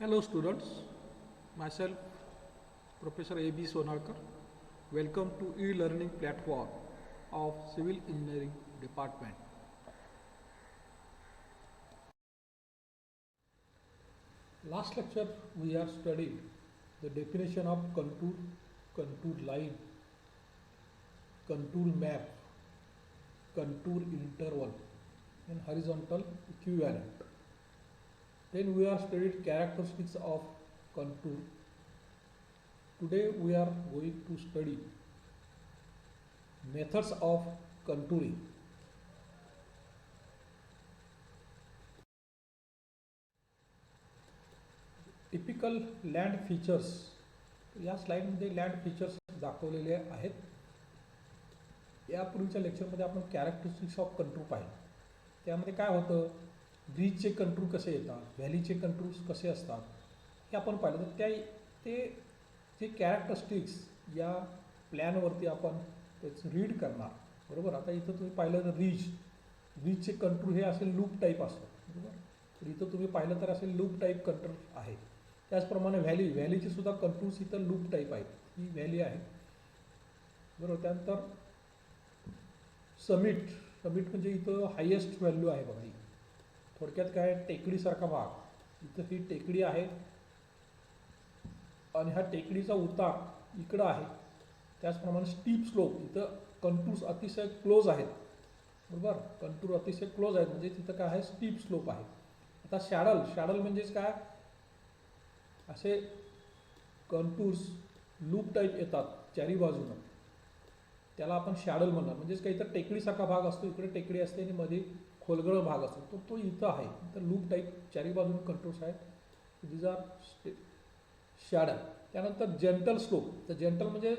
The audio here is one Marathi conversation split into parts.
Hello students, myself Professor A.B. Sonalkar. Welcome to e-learning platform of Civil Engineering Department. Last lecture we have studied the definition of contour, contour line, contour map, contour interval and horizontal equivalent. Then we have studied characteristics of contour. Today we are going to study methods of contouring. Typical land features. या स्लाइडमध्ये लँड फीचर्स दाखवलेले आहेत. यापूर्वीच्या लेक्चरमध्ये आपण कॅरेक्टरिस्टिक्स ऑफ कंटूर पाहिले. त्यामध्ये काय होतं, ब्रिजचे कंटूर कसे येतात, व्हॅलीचे कंटूर्स कसे असतात हे आपण पाहिलं. तर ते जे कॅरेक्टरिस्टिक्स या प्लॅनवरती आपण त्याचं रीड करणार. बरोबर. आता इथं तुम्ही पाहिलं तर रीजचे कंटूर हे असे लूप टाईप असतं. बरोबर. तर इथं तुम्ही पाहिलं तर असे लूप टाईप कंटूर आहे. त्याचप्रमाणे व्हॅलीचे सुद्धा कंटूर्स इथं लूप टाईप आहेत. ही व्हॅली आहे. बरोबर. त्यानंतर समिट म्हणजे इथं हायेस्ट व्हॅल्यू आहे बघा. थोडक्यात काय, टेकडीसारखा भाग. इथं ही टेकडी आहे आणि हा टेकडीचा उतार इकडं आहे. त्याचप्रमाणे स्टीप स्लोप, इथं कंटूर्स अतिशय क्लोज आहेत. बरोबर. कंटूर अतिशय क्लोज आहेत म्हणजे तिथं काय आहे, स्टीप स्लोप आहे. आता शॅडल म्हणजेच काय, असे कंटूर्स लूप टाईप येतात चारी बाजूनं, त्याला आपण शॅडल म्हणणार. म्हणजेच काही तर टेकडीसारखा भाग असतो, इकडे टेकडी असते आणि मध्ये खोलगळ भाग असतो, तो इथं आहे. तर लूप टाईप चारी बाजून कंटूर्स आहेत. These are saddle. त्यानंतर जेंटल स्लोप. तर जेंटल म्हणजे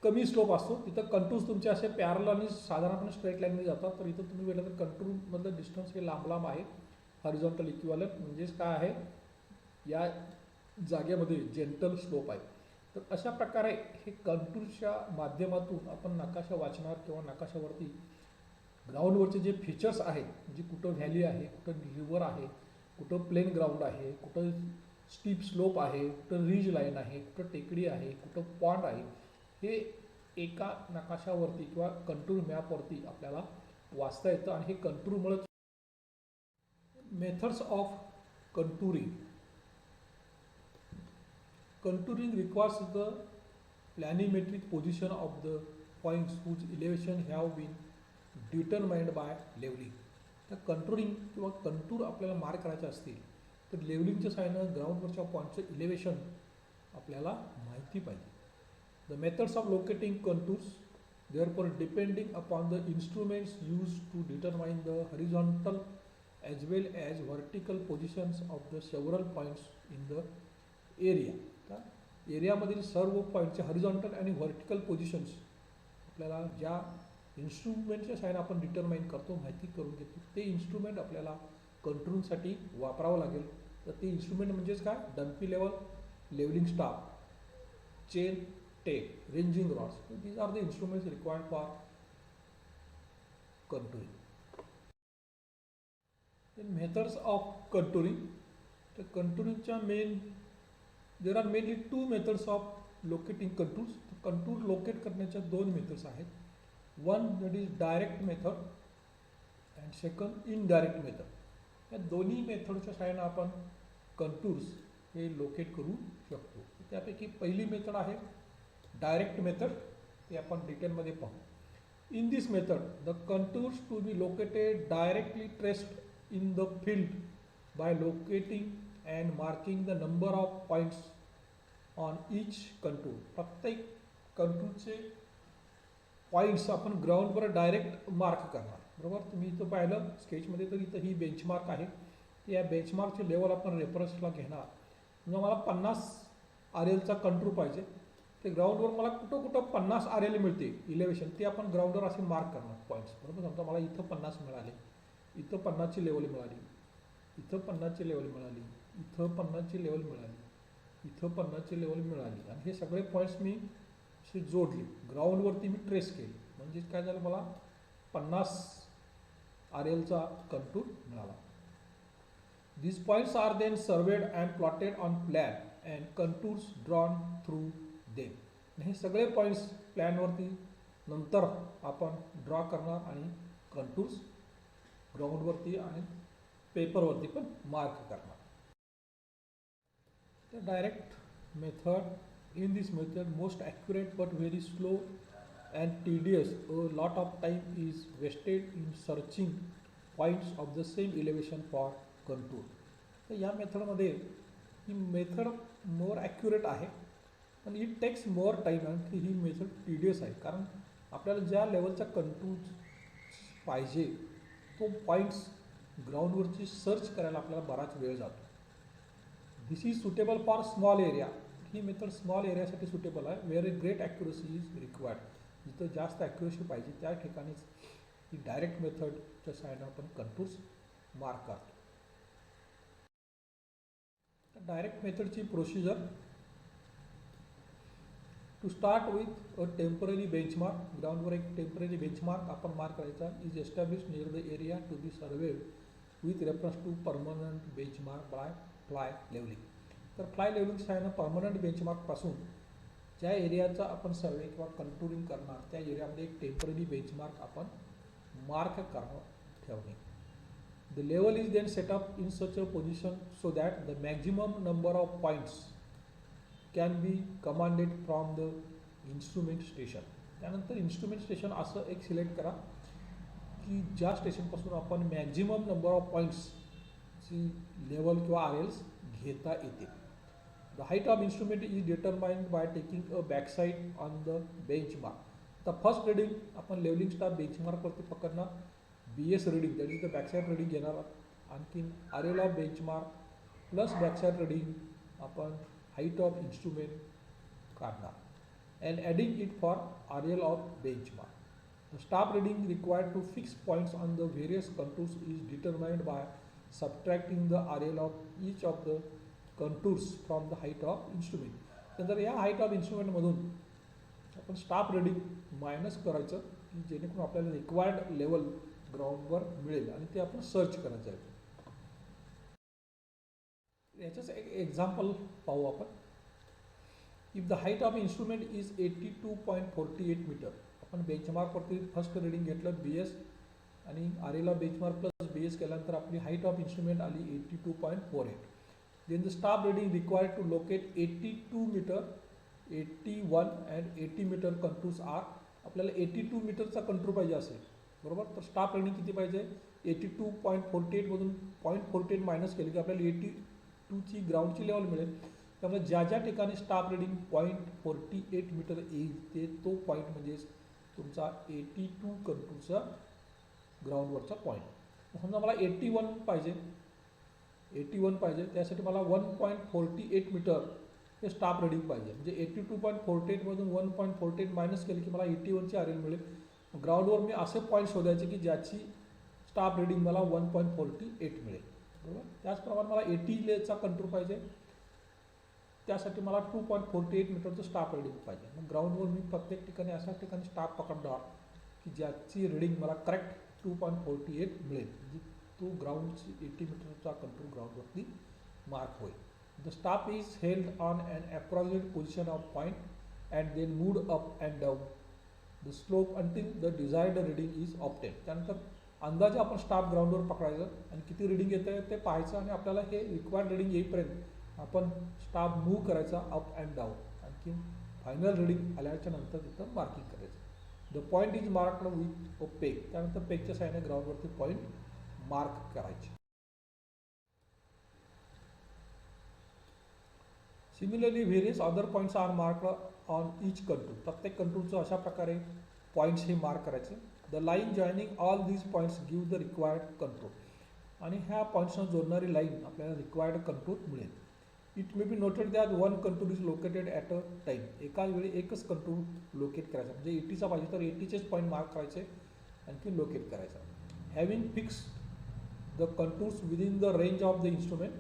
कमी स्लोप असतो, तिथं कंटूर्स तुमचे असे पॅरल आणि साधारणपणे स्ट्रेट लाईनमध्ये जातात. तर इथं तुम्ही बघितलं तर कंटूरमधलं डिस्टन्स हे लांब आहे. हॉरिझॉन्टल इक्विव्हॅलंट म्हणजेच काय आहे, या जागेमध्ये जेंटल स्लोप आहे. तर अशा प्रकारे हे कंटूरच्या माध्यमातून आपण नकाशा वाचणार किंवा नकाशावरती ग्राउंडवरचे जे फीचर्स आहेत, म्हणजे कुठं व्हॅली आहे, कुठं रिव्हर आहे, कुठं प्लेन ग्राउंड आहे, कुठं स्टीप स्लोप आहे, कुठं रिज लाईन आहे, कुठं टेकडी आहे, कुठं पॉन्ड आहे, हे एका नकाशावरती किंवा कंटूर मॅपवरती आपल्याला वाचता येतं. आणि हे कंटूरमुळे methods of contouring. Contouring requires the planimetric position of the points whose elevation have been determined by leveling. तर कंटूरिंग किंवा कंटूर आपल्याला मार्क करायचे असतील तर लेवलिंगच्या साहाय्यानं ग्राउंडवरच्या पॉईंटचं इलेव्हेशन आपल्याला माहिती पाहिजे. The methods of locating contours therefore depending upon the instruments used to determine the horizontal as well as vertical positions of the several points in the area. एरियामधील सर्व पॉईंटचे हॉरिझॉन्टल आणि व्हर्टिकल पोझिशन्स आपल्याला ज्या इन्स्ट्रुमेंटच्या साहाय्याने आपण डिटरमाइन करतो, माहिती करून घेतो, ते इन्स्ट्रुमेंट आपल्याला कंट्रोलसाठी वापरावं लागेल. तर ते इन्स्ट्रुमेंट म्हणजेच काय, dumpy level, levelling staff, chain, tape, ranging rods. These are the instruments required for contouring. Methods of contouring. तर कंटूरिंगच्या there are mainly two methods of locating contours. Contour locate करण्याच्या दोन मेथड्स आहेत. One that is direct method and second indirect method. या दोन्ही मेथडच्या साहाय्याने आपण कंटूर्स हे लोकेट करू शकतो. त्यापैकी पहिली मेथड आहे डायरेक्ट मेथड. ते आपण डिटेलमध्ये पाहू. In this method the contours to be located directly traced in the field by locating and marking the number of points on each contour. प्रत्येक कंटूरचे पॉईंट्स आपण ग्राउंडवर डायरेक्ट मार्क करणार. बरोबर. तुम्ही इथं पाहिलं स्केचमध्ये तर इथं ही बेंचमार्क आहे. या बेंचमार्कचे लेवल आपण रेफरन्सला घेणार. म्हणजे मला 50 RLचा कंटूर पाहिजे. ते ग्राउंडवर मला कुठं 50 RL मिळते इलेव्हेशन, ते आपण ग्राउंडवर असे मार्क करणार पॉईंट्स. बरोबर. समजा मला इथं 50 मिळाले, इथं 50ची लेवल मिळाली, इथं 50ची लेवल मिळाली, इथं 50ची लेवल मिळाली, इथं 50ची लेवल मिळाली, आणि हे सगळे पॉईंट्स मी असे जोडले, ग्राउंडवरती मी ट्रेस केले. म्हणजे काय झालं, मला 50 RLचा कंटूर मिळाला. These points are then surveyed and plotted on plan and contours drawn through them. हे सगळे पॉईंट्स प्लॅनवरती नंतर आपण ड्रॉ करणार आणि कंटूर्स ग्राउंडवरती आणि पेपरवरती पण मार्क करणार. The direct method, in this method most accurate but very slow and tedious, a lot of time is wasted in searching points of the same elevation for contour. तर या मेथडमध्ये ही मेथड मोर ॲक्युरेट आहे पण इट टेक्स मोर टाईम आणि ही मेथड टिडियस आहे कारण आपल्याला ज्या लेवलचा कंटूर पाहिजे तो पॉईंट्स ग्राउंडवरची सर्च करायला आपल्याला बराच वेळ जातो. This is suitable for small area. ही मेथड स्मॉल एरियासाठी सुटेबल आहे. Where a great accuracy is required. जिथं जास्त ॲक्युरसी पाहिजे त्या ठिकाणीच ही डायरेक्ट मेथडच्या साहाय्याने आपण कंटूर्स मार्क करतो. डायरेक्ट मेथडची procedure. To start with a temporary benchmark. ग्राउंडवर एक टेम्पररी बेंचमार्क आपण मार्क करायचा. Is establish near the area to be surveyed with reference to permanent benchmark by fly levelling. तर फ्लाय लेवलिंग सहाय्यानं परमनंट बेंचमार्कपासून ज्या एरियाचा आपण सर्वे किंवा कंटुरिंग करणार त्या एरियामध्ये एक टेम्पररी बेंचमार्क आपण मार्क करणं ठेवणे. The level is then set up in such a position so that the maximum number of points can be commanded from the instrument station. त्यानंतर इन्स्ट्रुमेंट स्टेशन असं एक सिलेक्ट करा की ज्या स्टेशनपासून आपण मॅक्झिमम नंबर ऑफ पॉईंट्सची लेवल किंवा RLs घेता येते. The height of instrument is determined by taking a backside on the benchmark. आता फर्स्ट रिडिंग आपण लेवलिंग स्टार बेंचमार्कवरती पकडणार. BS reading that is the backside reading घेणार. आणखीन RL of benchmark plus backside reading आपण हाईट ऑफ इन्स्ट्रुमेंट काढणार and adding it for RL of benchmark. The staff reading required to fix points on the various contours is determined by subtracting the RL of each of the contours from the height of instrument. नंतर या हाईट ऑफ इन्स्ट्रुमेंटमधून आपण स्टाफ रीडिंग मायनस करायचं की जेणेकरून आपल्याला रिक्वायर्ड लेवल ग्राउंडवर मिळेल आणि ते आपण सर्च करायचं आहे. याचंच एक एक्झाम्पल पाहू आपण. If the height of instrument is 82.48 metre. आपण बेंचमार्कवरती फर्स्ट रीडिंग घेतलं BS आणि RL of benchmark plus BS केल्यानंतर आपली हाईट ऑफ इन्स्ट्रुमेंट आली 82.48. Then the staff reading required to locate 82 metre 81 and 80 metre contours are. आपल्याला 82 मीटरचा कंटूर पाहिजे असेल बरोबर. तर स्टाफ रीडिंग किती पाहिजे 82.48मधून 0.48 मायनस केली की आपल्याला 82ची ग्राउंडची लेवल मिळेल. त्यामुळे ज्या ज्या ठिकाणी स्टाफ रीडिंग 0.48 मीटर येईल ते तो पॉईंट म्हणजेच तुमचा 82 कंटूरचा ग्राउंडवरचा पॉईंट. समजा मला 81 पाहिजे त्यासाठी मला 1.48 मीटर हे स्टाफ रीडिंग पाहिजे. म्हणजे 82.48मधून 1.48 मायनस केली की मला 81ची RL मिळेल. ग्राउंडवर मी असे पॉईंट शोधायचे की ज्याची स्टाफ रीडिंग मला 1.48 मिळेल बरोबर. त्याचप्रमाणे मला 80चा कंटूर पाहिजे त्यासाठी मला 2.48 मीटरचं स्टाफ रीडिंग पाहिजे. मग ग्राउंडवर मी प्रत्येक ठिकाणी अशा ठिकाणी स्टाफ पकडणार की ज्याची रीडिंग मला करेक्ट 2.48 मिळेल. म्हणजे तो ग्राउंडची 80 मीटरचा कंटूर ग्राउंडवरती मार्क होईल. The staff is held on an approximate position of point and then moved up and down the slope until the desired reading is obtain. त्यानंतर अंदाजे आपण स्टाफ ग्राउंडवर पकडायचं आणि किती रीडिंग येतं आहे ते पाहायचं आणि आपल्याला हे रिक्वायर्ड रीडिंग येईपर्यंत आपण स्टाफ मूव्ह करायचा अप अँड डाऊन. आणखी फायनल रीडिंग आल्याच्या नंतर तिथं मार्किंग करायचं. The point is marked with a peg. त्यानंतर पेगच्या साहाय्याने ग्राउंडवरती पॉईंट मार्क करायचे. Similarly various other points are marked on each contour. प्रत्येक कंटूरचं अशा प्रकारे पॉईंट्स हे मार्क करायचे. The line joining all these points give the required contour. आणि ह्या पॉईंट्सना जोडणारी लाईन आपल्याला रिक्वायर्ड कंटूर मिळेल. It may be noted that one contour is located at a time. एकाच वेळी एकच कंटूर लोकेट करायचा. म्हणजे 80चा पाहिजे तर 80चेच पॉईंट मार्क करायचे आणखी लोकेट करायचा. Having fix the contours within the range of the instrument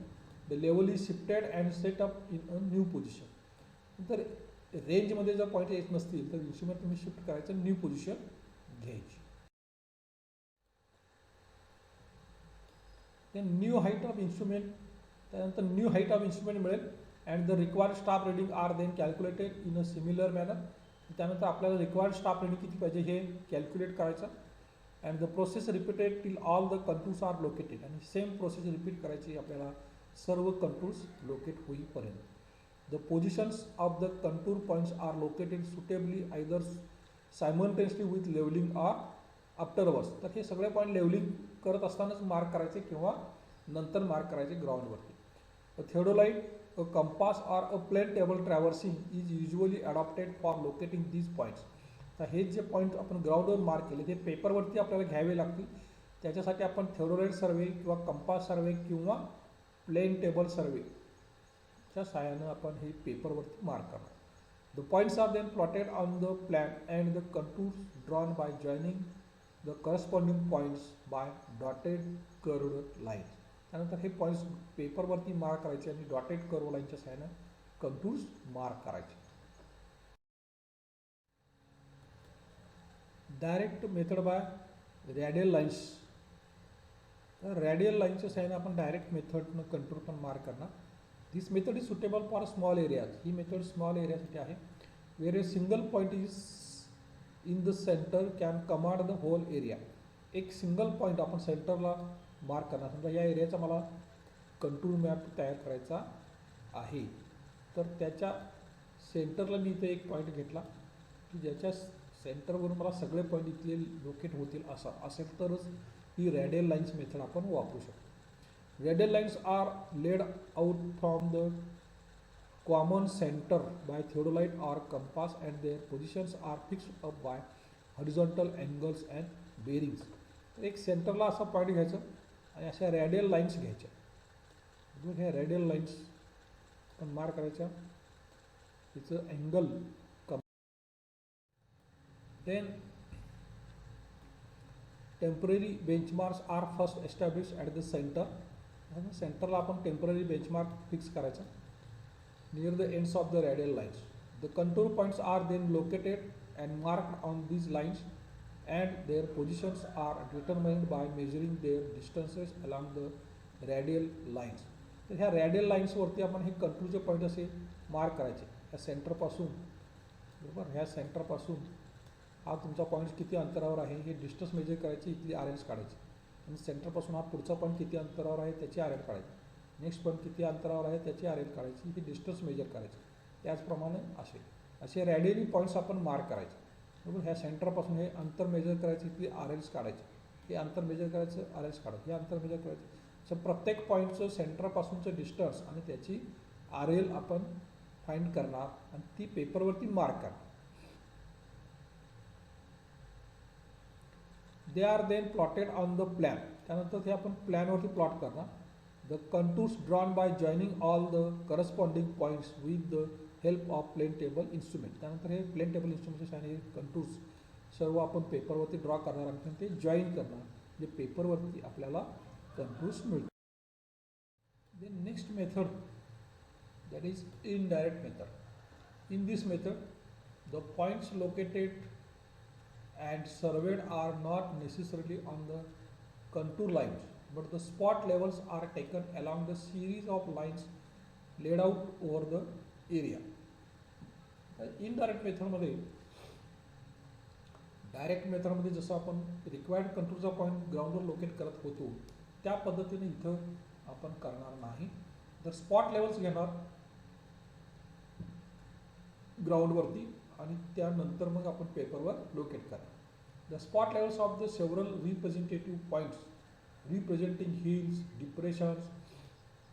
the level is shifted and set up in a new position. तर रेंजमध्ये जर पॉईंट येत नसतील तर इन्स्ट्रुमेंट तुम्ही शिफ्ट करायचं न्यू पोझिशन घ्यायची. ते न्यू हाईट ऑफ इन्स्ट्रुमेंट, त्यानंतर न्यू हाईट ऑफ इन्स्ट्रुमेंट मिळेल and the required staff reading are then calculated in a similar manner. त्यानंतर आपल्याला रिक्वायर्ड स्टाफ रिडिंग किती पाहिजे हे कॅल्क्युलेट करायचं and the process repeated till all the contours are located. आणि सेम प्रोसेस रिपीट करायची आपल्याला सर्व कंटूर्स लोकेट होईपर्यंत. The positions of the contour points are located suitably either simultaneously with levelling or afterwards. तर हे सगळे पॉईंट लेवलिंग करत असतानाच मार्क करायचे किंवा नंतर मार्क करायचे ग्राउंडवरती. A theodolite, a compass or a plane table traversing is usually adopted for locating these points. तर हे जे पॉईंट आपण ग्राउंडवर मार्क केले ते पेपरवरती आपल्याला घ्यावे लागतील. त्याच्यासाठी आपण थिओडोलाइट सर्वे किंवा कंपास सर्वे किंवा प्लेन टेबल सर्वेच्या सहाय्यानं आपण हे पेपरवरती मार्क करणार. The points are then plotted on the plan and the contours drawn by joining the corresponding points by dotted curved line. त्यानंतर हे पॉईंट्स पेपरवरती मार्क करायचे आणि डॉटेड कर्व लाईनच्या सहाय्यानं कंटूर्स मार्क करायचे. Direct method by radial lines. तर रॅडियल लाईनच्या सहाय्याने आपण डायरेक्ट मेथडनं कंटूर पण मार्क करणार. This method is suitable for small areas. ही मेथड स्मॉल एरियासाठी आहे. Where a single point is in the centre can command the whole area. एक सिंगल पॉईंट आपण सेंटरला मार्क करणार. समजा या एरियाचा मला कंटूर मॅप तयार करायचा आहे, तर त्याच्या सेंटरला मी इथे एक पॉईंट घेतला की ज्याच्या सेंटरवरून मला सगळे पॉईंट इथले लोकेट होतील असा असेल तरच ही रॅडियल लाईन्स मेथड आपण वापरू शकतो. Radial lines are laid out from the common centre by theodolite or compass and their positions are fixed up by horizontal angles and bearings. तर एक सेंटरला असा पॉईंट घ्यायचं आणि अशा रॅडियल लाईन्स घ्यायच्या. ह्या रॅडियल लाईन्स पण मार्क करायच्या. तिचं angle then temporary benchmarks are first established at the center. सेंटरला आपण टेम्पररी बेंचमार्क फिक्स करायचा near the ends of the radial lines. The contour points are then located and marked on these lines and their positions are determined by measuring their distances along the radial lines. तर ह्या रॅडियल लाईन्सवरती आपण हे कंटूरचे पॉईंट असे मार्क करायचे. ह्या सेंटरपासून बरोबर, ह्या सेंटरपासून हा तुमचा पॉईंट किती अंतरावर आहे हे डिस्टन्स मेजर करायची, इथली आर एल्स काढायची. आणि सेंटरपासून हा पुढचा पॉईंट किती अंतरावर आहे त्याची आर एल काढायची. नेक्स्ट पॉईंट किती अंतरावर आहे त्याची आर एल काढायची. ही डिस्टन्स मेजर करायची. त्याचप्रमाणे असे रॅडियली पॉईंट्स आपण मार्क करायचे. बरोबर, ह्या सेंटरपासून हे अंतर मेजर करायची, इथली आर एल्स काढायची. हे अंतर मेजर करायचं, आर एल्स काढायचं. हे अंतर मेजर करायचं. सो प्रत्येक पॉईंटचं सेंटरपासूनचं डिस्टन्स आणि त्याची आर एल आपण फाइंड करणार आणि ती पेपरवरती मार्क करणार. They are then plotted on the plan. त्यानंतर ते आपण प्लॅनवरती प्लॉट करणार. The contours drawn by joining all the corresponding points with the help of plane table instrument. त्यानंतर हे प्लेन टेबल इन्स्ट्रुमेंटच्या सहाय्याने कंटूर्स सर्व आपण पेपरवरती ड्रॉ करणार आणि ते जॉईन करणार. जे पेपरवरती आपल्याला कंटूर्स मिळतात. Then next method that is indirect method. In this method, the points located and surveyed are not necessarily on the contour lines, but the spot levels are taken along the series of lines laid out over the area. Indirect method मध्ये डायरेक्ट मेथडमध्ये जसं आपण रिक्वायर्ड कंटूरचा पॉईंट ग्राउंडवर लोकेट करत होतो त्या पद्धतीने इथं आपण करणार नाही. तर स्पॉट लेवल्स घेणार ग्राउंडवरती आणि त्यानंतर मग आपण पेपरवर लोकेट करणार. The spot levels of the several representative points representing hills, depressions,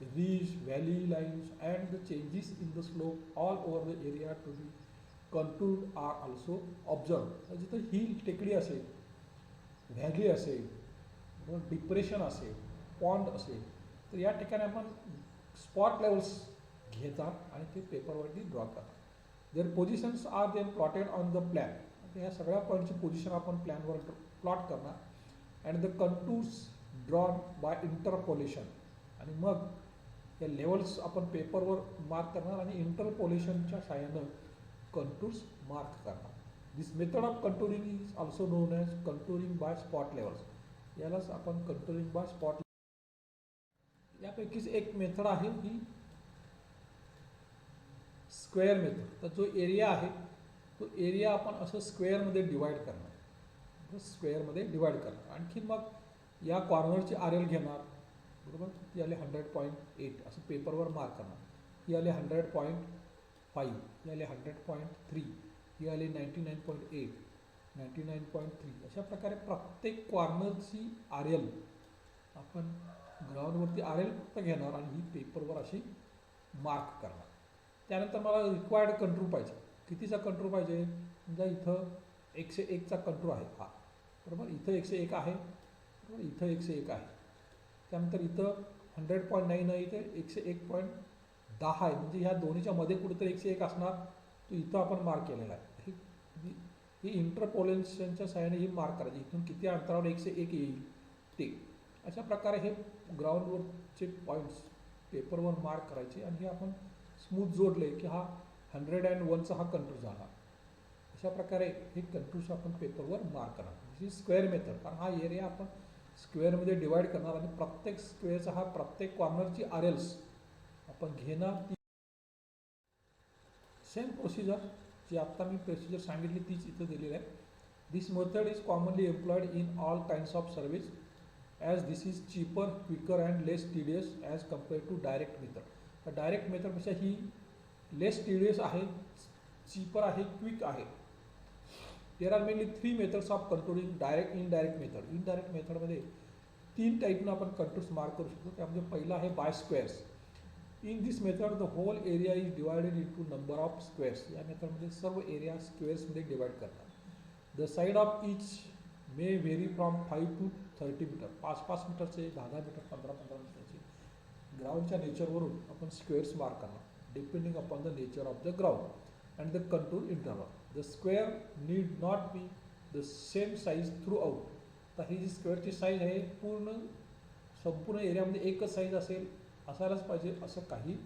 ridge, valley lines and the changes in the slope all over the area to be contoured are also observed. जिथं हिल टेकडी असेल, व्हॅली असेल, डिप्रेशन असेल, पॉन्ड असेल, तर या ठिकाणी आपण स्पॉट लेवल्स घेतात आणि ते पेपरवरती ड्रॉ करतात. Their positions are then plotted on the plan. ह्या सगळ्या पॉईंटची पोझिशन आपण प्लॅनवर प्लॉट करणार and the contours drawn by interpolation. आणि मग या लेवल्स आपण पेपरवर मार्क करणार आणि इंटरपोलेशनच्या सहाय्यानं कंटूर्स मार्क करणार. This method of contouring is also known as contouring by spot levels. यालाच आपण कंटूरिंग बाय स्पॉट यापैकीच एक मेथड आहे ही स्क्वेअर मेथड. तर जो एरिया आहे तो एरिया आपण असं स्क्वेअरमध्ये डिवाईड करणार, स्क्वेअरमध्ये डिवाईड करणार. आणखी मग या कॉर्नरची RL घेणार, बरोबर. ती आली 100.8 असं पेपरवर मार्क करणार. ही आली 100.5, ही आली 100.3, ही आली 99.8, 99.3. अशा प्रकारे प्रत्येक कॉर्नरची RL आपण ग्राउंडवरती RL फक्त घेणार आणि ही पेपरवर अशी मार्क करणार. त्यानंतर मला रिक्वायर्ड कंट्रोल पाहिजे. कितीचा कंट्रोल पाहिजे? समजा इथं 101चा कंट्रोल आहे हा, बरोबर. इथं 101 आहे, बरोबर. इथं 101 आहे. त्यानंतर इथं 100.9 आहे, इथे 101.10 आहे. म्हणजे ह्या दोन्हीच्या मध्ये कुठेतरी 101 असणार, तो इथं आपण मार्क केलेला आहे. ही इंटरपोलेशनच्या सहाय्याने ही मार्क करायची. इथून किती अंतरावर 101 येईल ते. अशा प्रकारे हे ग्राउंडवरचे पॉईंट्स पेपरवर मार्क करायचे आणि हे आपण स्मूथ जोडले की हा 101चा हा कंट्रोल झाला. अशा प्रकारे हे कंट्रोल्स आपण पेपरवर मार्क करणार. ही स्क्वेअर मेथड, कारण हा एरिया आपण स्क्वेअरमध्ये डिवाईड करणार आणि प्रत्येक स्क्वेअरचा हा प्रत्येक कॉर्नरची RLs आपण घेणार. सेम प्रोसिजर जी आत्ता मी प्रोसिजर सांगितली तीच इथं दिलेली आहे. This method is commonly employed in all kinds of service as this is cheaper, quicker and less tedious as compare to direct method. तर डायरेक्ट मेथडपेक्षा ही लेस टीडियस आहे, चीपर आहे, क्विक आहे. There are mainly 3 methods of controlling direct indirect method. Indirect मेथडमध्ये 3 टाईपनं आपण कंट्रोल्स मार्क करू शकतो. त्यामध्ये पहिला आहे by squares. In this method the whole area is divided into number of squares. या मेथडमध्ये सर्व एरिया स्क्वेअर्समध्ये डिवाईड करतात. The side of each may vary from 5 to 30 metre. 5-5 मीटरचे, 10-10 मीटर, 15-15 मीटरचे. ग्राउंडच्या नेचरवरून आपण स्क्वेअर्स मार्क करणार depending upon the nature of the ground and the control interval. The square need not be the same size throughout. तर ही जी स्क्वेअरची साईज आहे संपूर्ण एरियामध्ये एकच साईज असायलाच पाहिजे असं काही.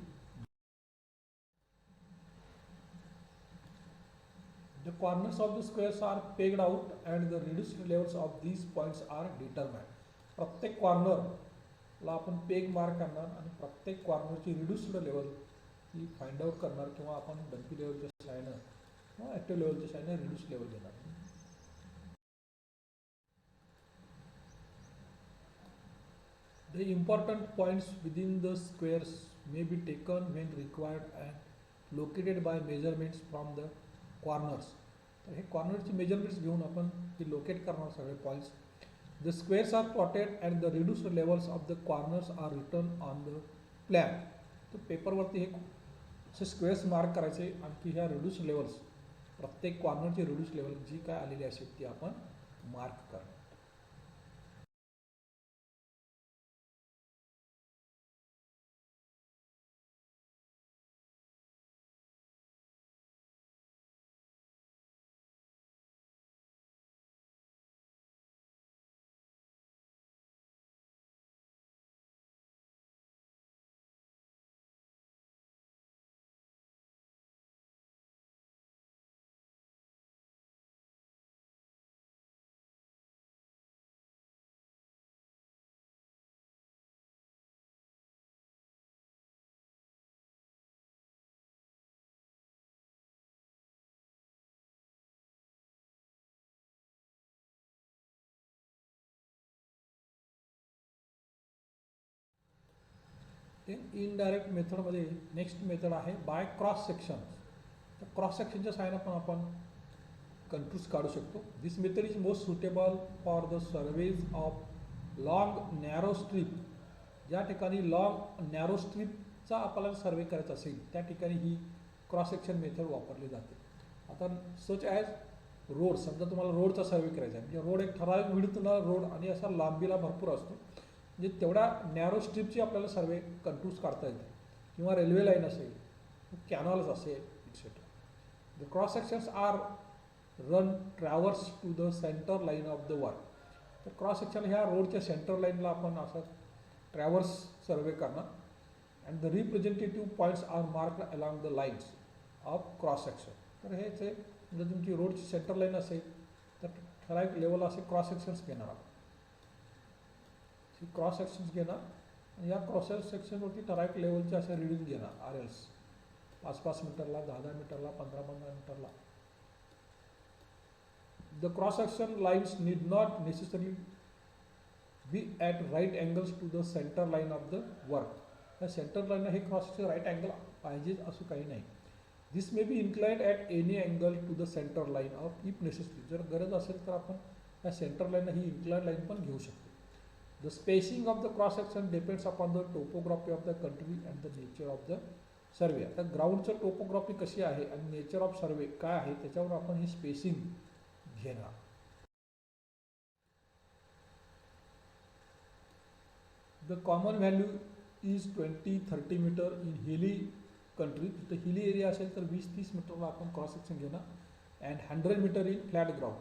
The corners of the squares are pegged out and the reduced levels of these points are determined. प्रत्येक कॉर्नरला आपण पेग मार्क करणार आणि प्रत्येक कॉर्नरची रिड्यूस्ड लेवल ही फाइंड आउट करणार किंवा आपण डम्पी लेवलच्या सहाय्यानं किंवा ॲक्टिव्ह लेवलच्या सहाय्यानं रिड्यूस्ड लेवल घेणार. The important points within the squares may be taken when required and located by measurements from the corners. तर हे कॉर्नरची मेजरमेंट्स घेऊन आपण ते लोकेट करणार सगळे points. The squares are plotted and the reduced levels of the corners are return on the plan. तर पेपरवरती हे असे स्क्वेअर्स मार्क करायचे. आणखी ह्या रिड्यूस्ड लेवल्स प्रत्येक कॉर्नरची रिड्यूस्ड लेवल जी काय आलेली असेल ती आपण मार्क करणार. इनडायरेक्ट मेथडमध्ये नेक्स्ट मेथड आहे बाय क्रॉस सेक्शन. तर क्रॉस सेक्शनच्या सहाय्यानं पण आपण कंट्रोल्स काढू शकतो. This method is most suitable for the surveys of long narrow strip. ज्या ठिकाणी लॉंग नॅरो स्ट्रीपचा आपल्याला सर्वे करायचा असेल त्या ठिकाणी ही क्रॉस सेक्शन मेथड वापरली जाते. आता सच ॲज रोड, समजा तुम्हाला रोडचा सर्वे करायचा आहे, म्हणजे रोड एक ठराविक विड्थला रोड आणि असा लांबीला भरपूर असतो, म्हणजे तेवढ्या नॅरो स्ट्रीपची आपल्याला सर्वे कंट्रोल्स काढता येते. किंवा रेल्वे लाईन असेल, कॅनॉल्स असेल, et cetera. The cross sections are run traverse to the centre line of the work. तर क्रॉस सेक्शन ह्या रोडच्या सेंटर लाईनला आपण असं ट्रॅव्हर्स सर्वे करणार. And the representative points are marked along the lines of cross section. तर हेच आहे, म्हणजे तुमची रोडची सेंटर लाईन असेल तर ठराविक लेवल असे क्रॉस सेक्शन्स घेणार आहोत. क्रॉस सेक्शन्स घेणार या क्रॉस सेक्शनवरती ठराविक लेवलचे असे रिडिंग घेणार आर एल्स 5-5 मीटरला, 10-10 मीटरला, 15-15 मीटरला. The cross section lines need not necessarily be at right angles to the centre line of the work. या सेंटर लाईनला हे क्रॉसचे राईट अँगल पाहिजेच असं काही नाही. This may be inclined at any angle to the centre line of if necessary. जर गरज असेल तर आपण या सेंटर लाईनला ही इन्क्लाइंड लाईन पण घेऊ शकतो. The spacing of the cross section depends upon the topography of the country and the nature of the survey. आता ग्राउंडचं टोपोग्राफी कशी आहे आणि नेचर ऑफ सर्वे काय आहे त्याच्यावर आपण ही स्पेसिंग घेणार. The common value is 20-30 metre in hilly country. तिथं हिली एरिया असेल तर 20-30 मीटरला आपण क्रॉस सेक्शन घेणार. And 100 metre in flat ground.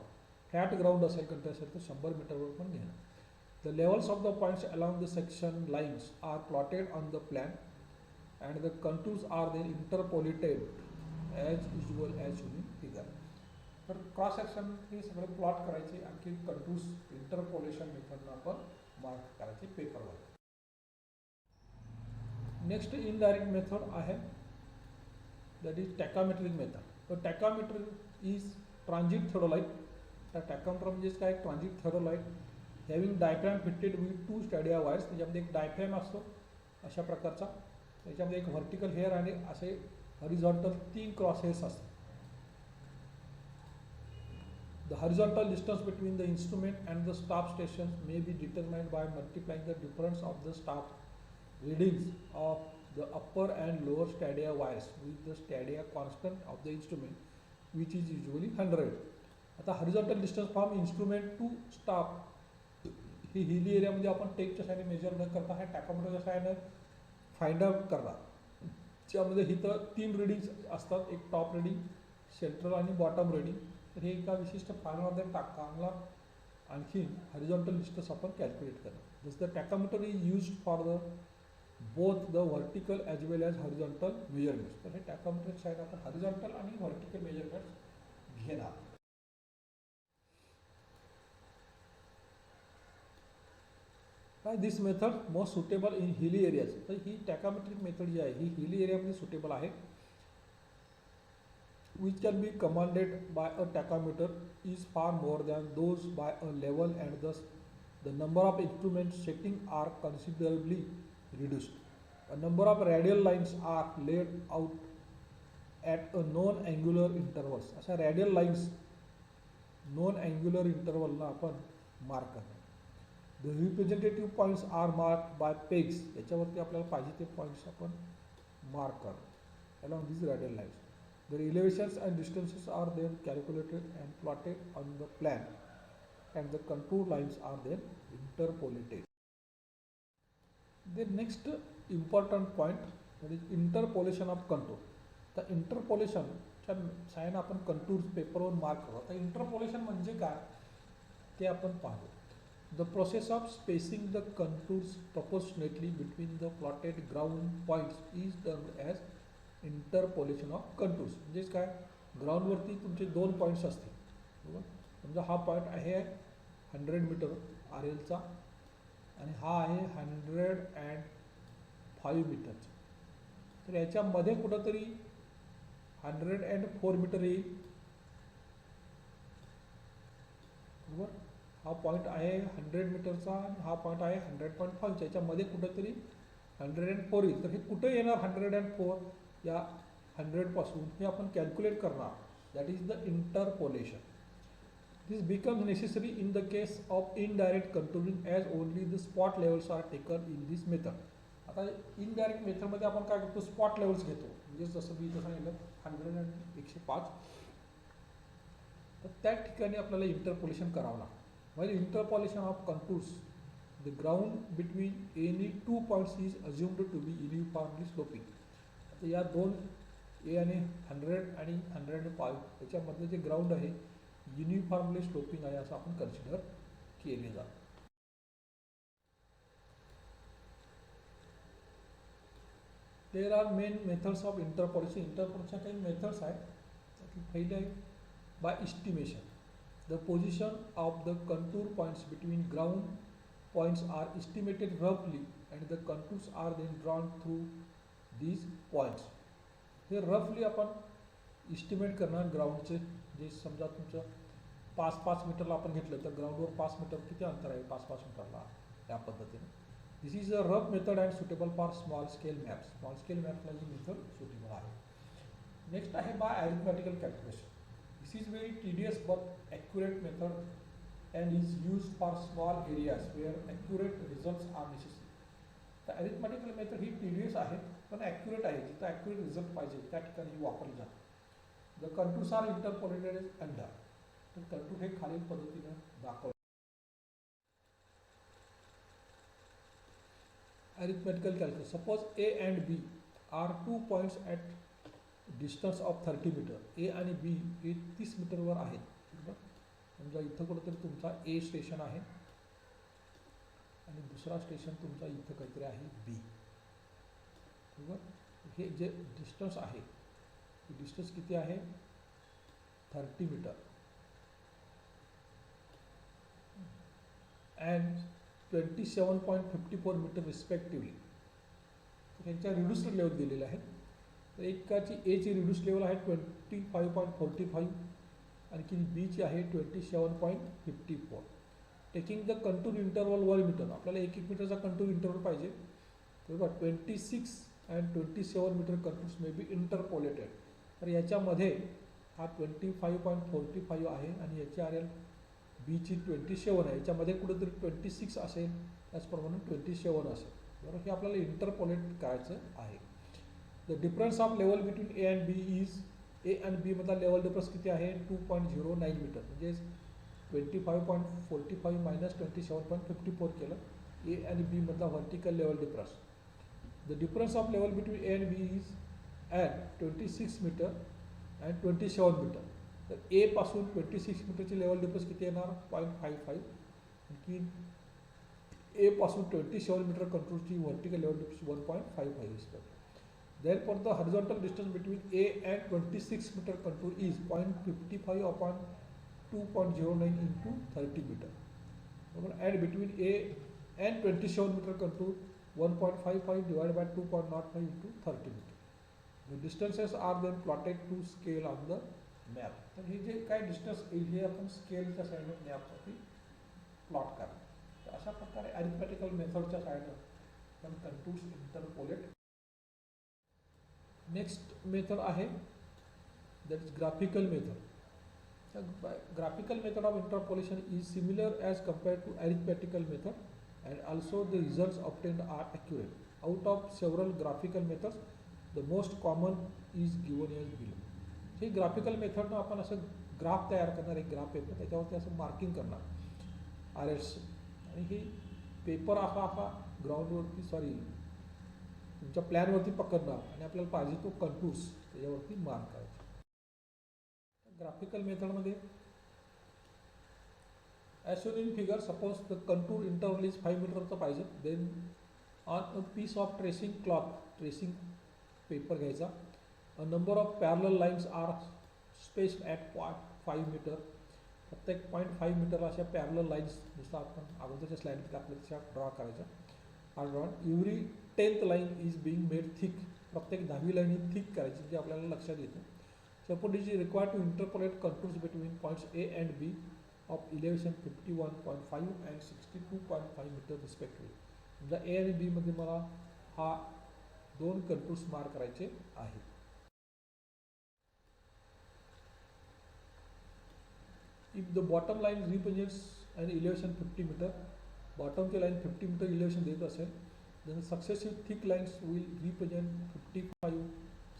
Flat ground असेल कंट्री असेल तर 100 मीटरवर पण घेणार. The levels of the points along the section lines are plotted on the plan and the contours are then interpolated as usual as shown in figure. तर क्रॉस सेक्शन हे सगळे प्लॉट करायचे, आणखी कंटूर्स इंटरपोलेशन मेथडनं आपण मार्क करायचे पेपरवर. नेक्स्ट इनडायरेक्ट मेथड आहे दॅट इज टॅकामेट्रिक मेथड. तर टॅकामेट्रिक इज ट्रान्झिट थेरोलाइट. तर टॅकामीटर म्हणजेच काय, transit theodolite having diaphragm fitted with 2 stadia wires. त्याच्यामध्ये एक डायफ्रॅम असतो अशा प्रकारचा, त्याच्यामध्ये एक व्हर्टिकल हेअर आणि असे हॉरिझॉन्टल 3 क्रॉस हेअर्स असतात. The horizontal distance between the instrument and the staff stations may be determined by multiplying the difference of the staff readings of the upper and lower stadia wires with the stadia constant of the instrument, which is usually 100. आता horizontal distance from instrument to staff ही हिली एरियामध्ये आपण टेकच्या साईडने मेजर न करता हा टॅकोमीटरच्या साईडने फाइंड आउट करणार. त्यामध्ये इथं 3 रिडिंग्स असतात, एक टॉप रिडिंग, सेंट्रल आणि बॉटम रिडिंग. तर हे एका विशिष्ट फाईलमध्ये टाकला आणखी हॉरिझॉन्टल डिस्टन्स आपण कॅल्क्युलेट करणार. This the tacheometer is used for the both the vertical as well as horizontal measurements. तर हे टॅकोमीटरच्या साईड आपण हॉरिझॉन्टल आणि व्हर्टिकल मेजरमेंट्स घेणार. This method most suitable in hilly areas. तर ही टॅकामेट्रिक मेथड जी आहे ही हिली एरियामध्ये सुटेबल आहे. which can be commanded by a tachometer is far more than those by a level, and thus the number of instruments setting are considerably reduced. A number of radial lines are laid out at a known angular intervals. अशा radial lines known angular interval ला आपण मार्क करणार. The representative points are marked by pegs. याच्यावरती आपल्याला पाहिजे ते पॉईंट्स आपण मार्क करणार along these radial lines. The elevations and distances are then calculated and plotted on the plan, and the contour lines are then interpolated. The next important point, that is interpolation of contour. The interpolation च्या साइन आपण कंटूर्स पेपरवर मार्क करू. आता इंटरपोलेशन म्हणजे काय ते आपण पाहू. The process of spacing the contours proportionately between the plotted ground points is termed as interpolation of contours. म्हणजेच काय, ग्राउंडवरती तुमचे 2 पॉईंट्स असतील बरोबर. समजा हा पॉईंट आहे 100 मीटर आर एलचा आणि हा आहे 105 मीटरचा. तर याच्यामध्ये कुठंतरी 104 मीटर येईल बरोबर. हा पॉईंट आहे 100 मीटरचा आणि हा पॉईंट आहे 100.5. याच्यामध्ये कुठंतरी 104 येईल. तर हे कुठे येणार 104 या 100 पासून हे आपण कॅल्क्युलेट करणार. That is the interpolation. This becomes necessary in the case of indirect controlling as only the spot levels are taken in this method. आता इनडायरेक्ट मेथडमध्ये आपण काय करतो, स्पॉट लेवल्स घेतो. म्हणजे जसं मी इथं सांगितलं 100 आणि 105. तर त्या ठिकाणी आपल्याला इंटरपोलेशन करावं लागतं. while interpolation of contours, the ground between any 2 points is assumed to be uniformly sloping. आता या 2 ए आणि 100 आणि 105 याच्यामधले जे ग्राउंड आहे युनिफॉर्मली स्लोपिंग आहे असं आपण कन्सिडर केले जातं. There are main methods of interpolation. Interpolation काही मेथड्स आहेत. पहिले आहे by estimation. The position of the contour points between ground points are estimated roughly and the contours are then drawn through these points. हे रफली आपण इस्टिमेट करणार ग्राउंडचे, जे समजा तुमचं 5-5 मीटरला आपण घेतलं तर ग्राउंडवर 5 मीटर किती अंतर आहे 5-5 मीटरला, या पद्धतीने. This is a rough method and suitable for small scale maps. Small scale मॅप्सला ही मेथड सुटेबल आहे. नेक्स्ट आहे by arithmetical calculation. This is very tedious but accurate method and is used for small areas where accurate results are necessary. तर अरिथमॅटिकल मेथड ही टीडियस आहे पण ॲक्युरेट आहे, जिथं ॲक्युरेट रिझल्ट पाहिजे त्या ठिकाणी ही वापरली जाते. The contours are interpolated under. तर कंटूर हे खालील पद्धतीने दाखवले. Arithmetical calculation. Suppose A and B are 2 points at distance of 30 metre. A आणि बी हे 30 मीटरवर आहेत. बरोबर. समजा इथं कुठंतरी तुमचा ए स्टेशन आहे आणि दुसरा स्टेशन तुमचा इथं काहीतरी आहे बी. बरोबर. हे जे डिस्टन्स आहे हे डिस्टन्स किती आहे 30 मीटर अँड 27.54 मीटर रिस्पेक्टिव्हली. त्यांच्या रिड्यूस्ड लेवल दिलेले आहेत. तर एकाची एची रिड्यूस लेवल आहे 25.45, आणखी बीची आहे 27.54. Taking the contour interval 1 metre. आपल्याला 1 मीटरचा कंटूर इंटरवल पाहिजे. बरोबर. 26 and 27 metre contours may be interpolated. तर याच्यामध्ये हा 25.45 आहे आणि याची आर एल बीची 27 आहे. याच्यामध्ये कुठेतरी 26 असेल, त्याचप्रमाणे 27 असेल. बरोबर. हे आपल्याला इंटरपोलेट करायचं आहे. The difference of level between A and B is, A आणि बी मधला लेवल डिफरन्स किती आहे 2.09 मीटर. म्हणजे 25.45 मायनस 27.54 केलं ए आणि बी मधला vertical level difference. The difference of level between A and B is at 26 metre and 27 metre. तर ए पासून 26 मीटरची लेवल डिफरन्स किती येणार 0.55. आणखी ए पासून 27 मीटर कंट्रोलची व्हर्टिकल लेवल डिफरन्स 1.55 असतं. Therefore, the horizontal distance between A and 26 meter contour is 0.55 upon 2.09 into 30 meter. And between A and 27 meter contour 1.55 divided by 2.05 into 30 meter. The distances are then plotted to scale on the map. तर हे जे काय डिस्टन्स येईल हे आपण स्केलच्या साईडने मॅपवरती प्लॉट करा. तर अशा प्रकारे अरिथमॅटिकल मेथडच्या साईडने आपण कंटूर्स इंटरपोलेट. नेक्स्ट मेथड आहे that is graphical method. Graphical method of interpolation is similar as compared to arithmetical method and also the results obtained are accurate. Out of several graphical methods the most common is given as below. हे ग्राफिकल मेथडनं आपण असं ग्राफ तयार करणार, एक ग्राफ पेपर त्याच्यावरती असं मार्किंग करणार आर एस, आणि हे पेपर असा ग्राउंडवरती तुमच्या प्लॅनवरती पकडणार आणि आपल्याला पाहिजे तो कंटूर्स त्याच्यावरती मार्क करायचा. ग्राफिकल मेथडमध्ये as shown in figure, suppose the contour interval is 5 मीटरचं पाहिजे. Then on a piece of tracing cloth, tracing paper घ्यायचा. A number of parallel lines are spaced at 0.5 metre. प्रत्येक 0.5 मीटर अशा पॅरलल लाईन्स जसं आपण अगोदरच्या स्लाईडमध्ये आपल्याला तशा ड्रॉ करायच्या. Are drawn. Every 10th line is being made thick. प्रत्येक 10वी लाईन ही थिक करायची, जे आपल्याला लक्षात येतं. Suppose is required to interpolate contours between points A and B of elevation 51.5 and 62.5 metre respectively. म्हणजे ए आणि बी मध्ये मला हा 2 कंटूर्स मार्क करायचे आहेत. If the bottom line represents and elevation 50 metre, बॉटमची लाईन 50 मीटर इलेव्हेशन देत असेल, then successive thick lines will represent 55,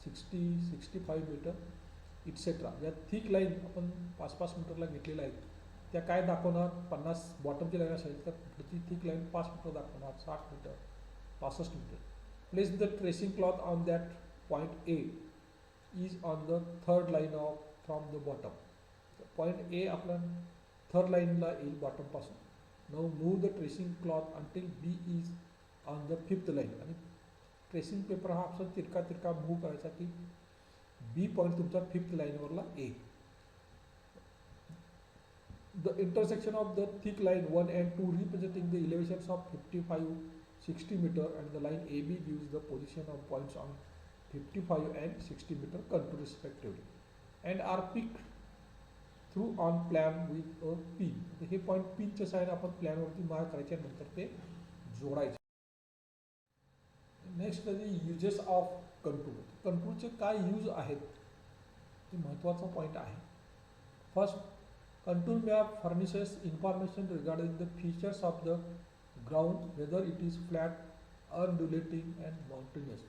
60, 65 metre et cetera. या थिक लाईन आपण 5-5 मीटरला घेतलेल्या आहेत त्या काय दाखवणार, 50 बॉटमची लाईन असेल तर ती थिक लाईन 5 मीटर दाखवणार, 60 metre, 65 metre. Place the tracing cloth on that point A is on the third line of from the bottom. Point A आपल्या थर्ड लाईनला येईल बॉटमपासून. Now move the tracing cloth until B is on the 5th line. आणि ट्रेसिंग पेपर हा आपला तिरका मूव्ह करायचा की बी पॉईंट तुमचा 5th लाईनवरला A. The intersection of the thick line 1 and 2 representing the elevations of 55, 60 meter and the line AB gives the position of points on 55 and 60 meter contour respectively and are picked through on plan with a pin. हे पॉईंट पिनच्या साईन आपण प्लॅनवरती मार्क करायचे नंतर ते जोडायचे. Next uses of contour. कंटूरचे काय यूज आहेत ते महत्त्वाचा पॉईंट आहे. First, contour map furnishes information regarding the features of the ground, whether it is flat, undulating and mountainous.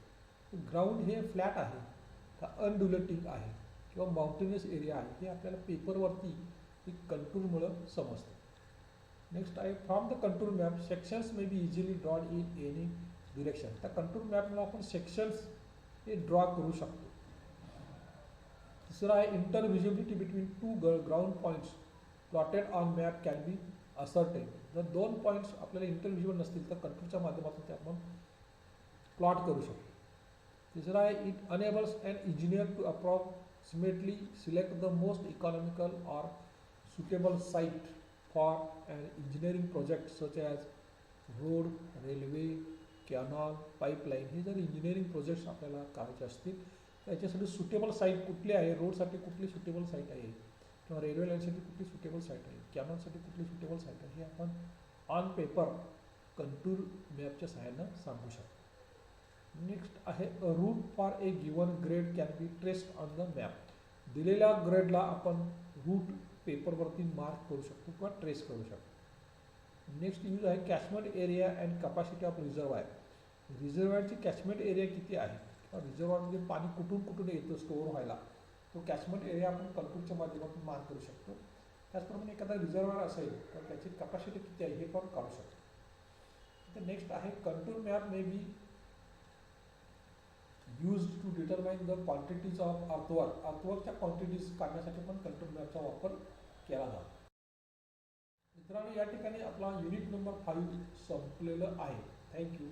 Ground हे फ्लॅट आहे का अनड्युलेटिंग आहे किंवा माउंटेनियस एरिया आहे हे आपल्याला पेपरवरती एक कंटूरमुळं समजतं. नेक्स्ट आहे from the contour map sections may be easily drawn in any direction. त्या कंटूर मॅपमुळे आपण सेक्शन्स हे ड्रॉ करू शकतो. तिसरा आहे intervisibility between two ground points plotted on map can be ascertain. जर दोन पॉईंट्स आपल्याला इंटरव्हिजिबल नसतील तर कंटूरच्या माध्यमातून ते आपण प्लॉट करू शकतो. तिसरा आहे it enables an engineer to approximately select the most economical or suitable site for an engineering project such as road, railway, canal, pipeline. हे जर इंजिनिअरिंग प्रोजेक्ट्स आपल्याला करायचे असतील त्याच्यासाठी सुटेबल साईट कुठली आहे, रोडसाठी कुठली सुटेबल साईट आहे किंवा रेल्वे लाईनसाठी कुठली सुटेबल साईट आहे, कॅनॉलसाठी कुठली सुटेबल साईट आहे हे आपण ऑन पेपर कंटूर मॅपच्या सहाय्यानं सांगू शकतो. नेक्स्ट आहे route for a given grade can be traced on the map. दिलेल्या ग्रेडला आपण रूट पेपरवरती मार्क करू शकतो किंवा ट्रेस करू शकतो. नेक्स्ट यूज आहे catchment area and capacity of reservoir. रिझर्वायरची कॅचमेंट एरिया किती आहे किंवा रिझर्वायरमध्ये पाणी कुठून कुठून येतं स्टोअर व्हायला तो कॅचमेंट एरिया आपण कंटूरच्या माध्यमातून मार्क करू शकतो. त्याचप्रमाणे एखादा रिझर्वायर असेल तर त्याची कॅपॅसिटी किती आहे हे पण काढू शकतो. तर नेक्स्ट आहे contour map may be use to determine the quantities of earthwork. अर्थवर्कच्या क्वांटिटीज काढण्यासाठी पण कंटूर मॅपचा वापर केला जातो. मित्रांनो या ठिकाणी आपला युनिट नंबर 5 संपलेलं आहे. थँक्यू.